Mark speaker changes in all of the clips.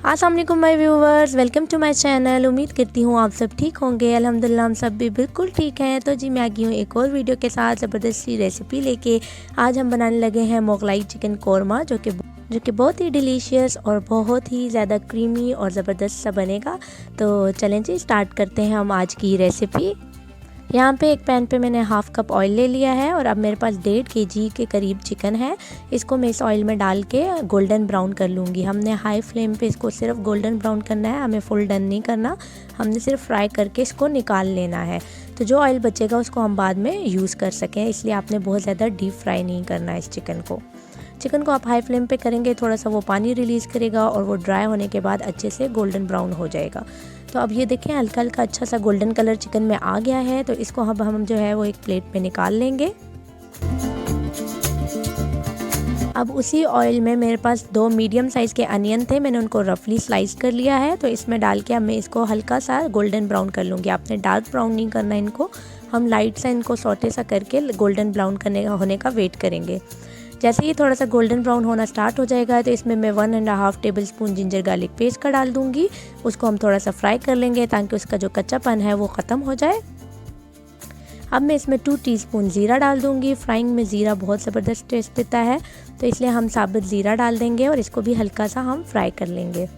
Speaker 1: अस्सलाम वालेकुम my viewers, welcome to my channel. उम्मीद करती हूँ आप सब ठीक होंगे। अल्हम्दुलिल्लाह हम सब भी बिल्कुल ठीक हैं। तो जी मैं आ गई हूँ एक और वीडियो के साथ ज़बरदस्त सी रेसिपी लेके। आज हम बनाने लगे हैं मोगलाई चिकन कोरमा, जो कि बहुत ही डिलीशियस और बहुत ही ज़्यादा क्रीमी और ज़बरदस्त सा बनेगा। तो चलें जी स्टार्ट करते हैं हम आज की रेसिपी। यहाँ पे एक पैन पे मैंने हाफ़ कप ऑयल ले लिया है और अब मेरे पास 1.5 kg के करीब चिकन है। इसको मैं इस ऑयल में डाल के गोल्डन ब्राउन कर लूँगी। हमने हाई फ्लेम पे इसको सिर्फ गोल्डन ब्राउन करना है, हमें फुल डन नहीं करना। हमने सिर्फ फ्राई करके इसको निकाल लेना है, तो जो ऑयल बचेगा उसको हम बाद में यूज़ कर सकें, इसलिए आपने बहुत ज़्यादा डीप फ्राई नहीं करना है इस चिकन को आप हाई फ्लेम पे करेंगे, थोड़ा सा वो पानी रिलीज़ करेगा और वो ड्राई होने के बाद अच्छे से गोल्डन ब्राउन हो जाएगा। तो अब ये देखें हल्का हल्का अच्छा सा गोल्डन कलर चिकन में आ गया है। तो इसको अब हम जो है वो एक प्लेट पे निकाल लेंगे। अब उसी ऑयल में मेरे पास 2 मीडियम साइज़ के अनियन थे, मैंने उनको रफली स्लाइस कर लिया है। तो इसमें डाल के अब मैं इसको हल्का सा गोल्डन ब्राउन कर लूँगी। आपने डार्क ब्राउन नहीं करना इनको, हम लाइट सा इनको सौटे सा करके गोल्डन ब्राउन होने का वेट करेंगे। जैसे ही थोड़ा सा गोल्डन ब्राउन होना स्टार्ट हो जाएगा तो इसमें मैं 1.5 table spoon ginger garlic paste का डाल दूँगी। उसको हम थोड़ा सा फ्राई कर लेंगे ताकि उसका जो कच्चापन है वो ख़त्म हो जाए। अब मैं इसमें 2 टीस्पून ज़ीरा डाल दूँगी। फ्राइंग में ज़ीरा बहुत ज़बरदस्त टेस्ट देता है, तो इसलिए हम साबुत ज़ीरा डाल देंगे और इसको भी हल्का सा हम फ्राई कर लेंगे।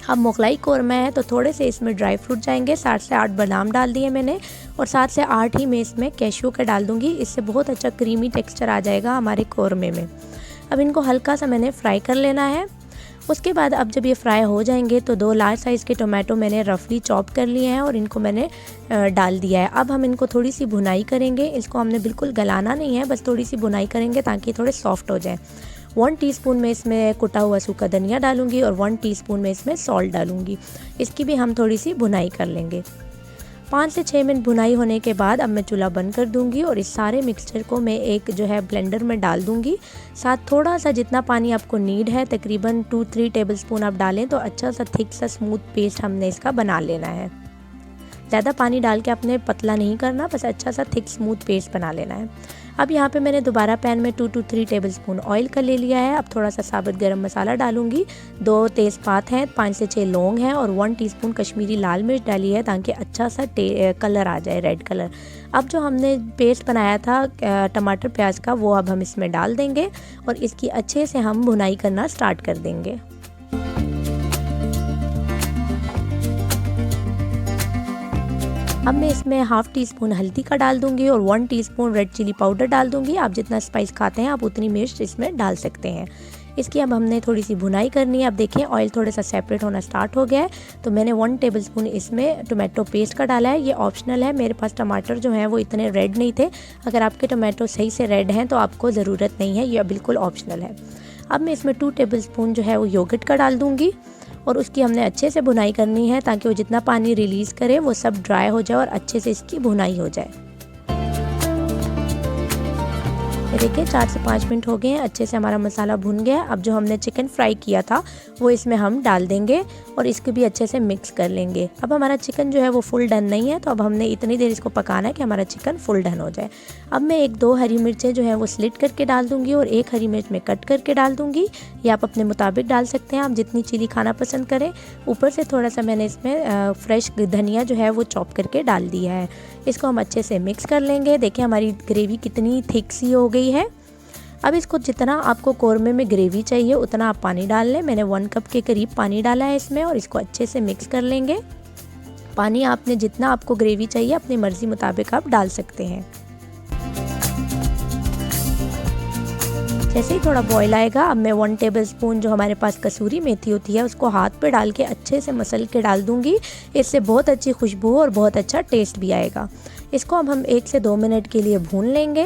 Speaker 1: अब मोगलाई कोरमा है तो थोड़े से इसमें ड्राई फ्रूट जाएंगे। 7 से 8 बादाम डाल दिए मैंने और 7 से 8 ही मैं इसमें कैश्यू का डाल दूंगी। इससे बहुत अच्छा क्रीमी टेक्सचर आ जाएगा हमारे कोरमे में। अब इनको हल्का सा मैंने फ्राई कर लेना है। उसके बाद अब जब ये फ्राई हो जाएंगे तो 2 लार्ज साइज़ के टोमेटो मैंने रफली चॉप कर लिए हैं और इनको मैंने डाल दिया है। अब हम इनको थोड़ी सी भुनाई करेंगे। इसको हमने बिल्कुल गलाना नहीं है, बस थोड़ी सी भुनाई करेंगे ताकि थोड़े सॉफ्ट हो जाए। 1 टीस्पून में इसमें कुटा हुआ सूखा धनिया डालूंगी और 1 टीस्पून में इसमें सॉल्ट डालूंगी। इसकी भी हम थोड़ी सी भुनाई कर लेंगे। 5 से 6 मिनट भुनाई होने के बाद अब मैं चूल्हा बंद कर दूंगी और इस सारे मिक्सचर को मैं एक जो है ब्लेंडर में डाल दूंगी। साथ थोड़ा सा जितना पानी आपको नीड है, तकरीबन 2-3 टेबल स्पून आप डालें तो अच्छा सा थिक सा स्मूथ पेस्ट हमने इसका बना लेना है। ज़्यादा पानी डाल के आपने पतला नहीं करना, बस अच्छा सा थिक स्मूथ पेस्ट बना लेना है। अब यहाँ पे मैंने दोबारा पैन में 2 to 3 टेबल स्पून ऑयल का ले लिया है। अब थोड़ा सा साबुत गरम मसाला डालूंगी। 2 तेज़पात हैं, 5 से 6 लौंग हैं और 1 टीस्पून कश्मीरी लाल मिर्च डाली है ताकि अच्छा सा कलर आ जाए, रेड कलर। अब जो हमने पेस्ट बनाया था टमाटर प्याज का, वो अब हम इसमें डाल देंगे और इसकी अच्छे से हम भुनाई करना स्टार्ट कर देंगे। अब मैं इसमें हाफ़ टीस्पून हल्दी का डाल दूंगी और 1 टीस्पून रेड चिली पाउडर डाल दूंगी। आप जितना स्पाइस खाते हैं आप उतनी मिर्च इसमें डाल सकते हैं। इसकी अब हमने थोड़ी सी भुनाई करनी है। अब देखें ऑयल थोड़ा सा सेपरेट होना स्टार्ट हो गया है, तो मैंने 1 टेबल स्पून इसमें टोमेटो पेस्ट का डाला है। ये ऑप्शनल है, मेरे पास टमाटर जो हैं वो इतने रेड नहीं थे। अगर आपके टोमेटो सही से रेड हैं तो आपको ज़रूरत नहीं है, ये बिल्कुल ऑप्शनल है। अब मैं इसमें 2 टेबल स्पून जो है वो योगर्ट का डाल दूँगी और उसकी हमने अच्छे से भुनाई करनी है ताकि वो जितना पानी रिलीज़ करे वो सब ड्राई हो जाए और अच्छे से इसकी भुनाई हो जाए। ये देखिए 4 से 5 मिनट हो गए हैं, अच्छे से हमारा मसाला भुन गया है। अब जो हमने चिकन फ्राई किया था वो इसमें हम डाल देंगे और इसको भी अच्छे से मिक्स कर लेंगे। अब हमारा चिकन जो है वो फुल डन नहीं है, तो अब हमने इतनी देर इसको पकाना है कि हमारा चिकन फुल डन हो जाए। अब मैं 1-2 हरी मिर्चें जो है वो स्लिट करके डाल दूँगी और 1 हरी मिर्च में कट करके डाल दूँगी। ये आप अपने मुताबिक डाल सकते हैं, आप जितनी चिली खाना पसंद करें। ऊपर से थोड़ा सा मैंने इसमें फ्रेश धनिया जो है वो चॉप करके डाल दिया है। इसको हम अच्छे से मिक्स कर लेंगे। देखिए हमारी ग्रेवी कितनी थिक सी हो गई है। अब इसको जितना आपको कोरमे में ग्रेवी चाहिए उतना आप पानी डाल लें। मैंने 1 कप के करीब पानी डाला है इसमें और इसको अच्छे से मिक्स कर लेंगे। पानी आपने जितना आपको ग्रेवी चाहिए अपनी मर्ज़ी मुताबिक आप डाल सकते हैं। जैसे ही थोड़ा बॉयल आएगा अब मैं 1 टेबल स्पून जो हमारे पास कसूरी मेथी होती है उसको हाथ पे डाल के अच्छे से मसल के डाल दूंगी। इससे बहुत अच्छी खुशबू और बहुत अच्छा टेस्ट भी आएगा। इसको अब हम 1 से 2 मिनट के लिए भून लेंगे।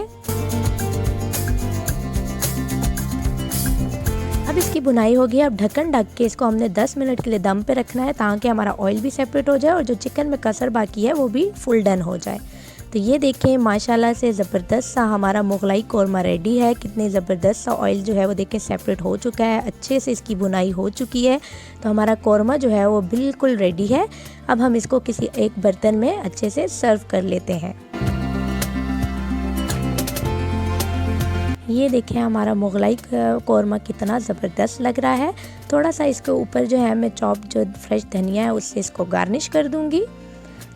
Speaker 1: अब इसकी बुनाई हो गई। अब ढक्कन ढक के इसको हमने 10 मिनट के लिए दम पे रखना है ताकि हमारा ऑयल भी सेपरेट हो जाए और जो चिकन में कसर बाकी है वो भी फुल डन हो जाए। तो ये देखें माशाल्लाह से ज़बरदस्त सा हमारा मोगलाई कोरमा रेडी है। कितने ज़बरदस्त सा ऑयल जो है वो देखें सेपरेट हो चुका है, अच्छे से इसकी बुनाई हो चुकी है। तो हमारा कोरमा जो है वो बिल्कुल रेडी है। अब हम इसको किसी एक बर्तन में अच्छे से सर्व कर लेते हैं। ये देखें हमारा मुगलाई कौरमा कितना ज़बरदस्त लग रहा है। थोड़ा सा इसके ऊपर जो है मैं चॉप जो फ्रेश धनिया है उससे इसको गार्निश कर दूँगी।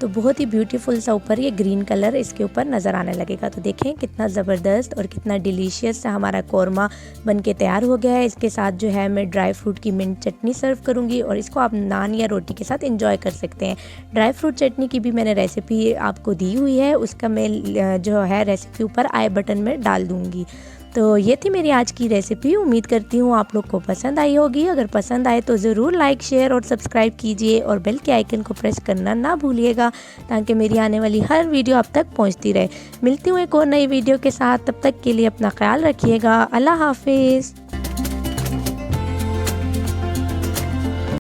Speaker 1: तो बहुत ही ब्यूटीफुल सा ऊपर ये ग्रीन कलर इसके ऊपर नज़र आने लगेगा। तो देखें कितना ज़बरदस्त और कितना डिलीशियस सा हमारा कौरमा बन के तैयार हो गया है। इसके साथ जो है मैं ड्राई फ्रूट की मिंट चटनी सर्व करूँगी और इसको आप नान या रोटी के साथ इंजॉय कर सकते हैं। ड्राई फ्रूट चटनी की भी मैंने रेसिपी आपको दी हुई है, उसका मैं जो है रेसिपी ऊपर आई बटन में डाल दूँगी। तो ये थी मेरी आज की रेसिपी। उम्मीद करती हूँ आप लोग को पसंद आई होगी। अगर पसंद आए तो ज़रूर लाइक शेयर और सब्सक्राइब कीजिए और बेल के आइकन को प्रेस करना ना भूलिएगा ताकि मेरी आने वाली हर वीडियो आप तक पहुँचती रहे। मिलती हूँ एक और नई वीडियो के साथ, तब तक के लिए अपना ख्याल रखिएगा। अल्लाह हाफिज़।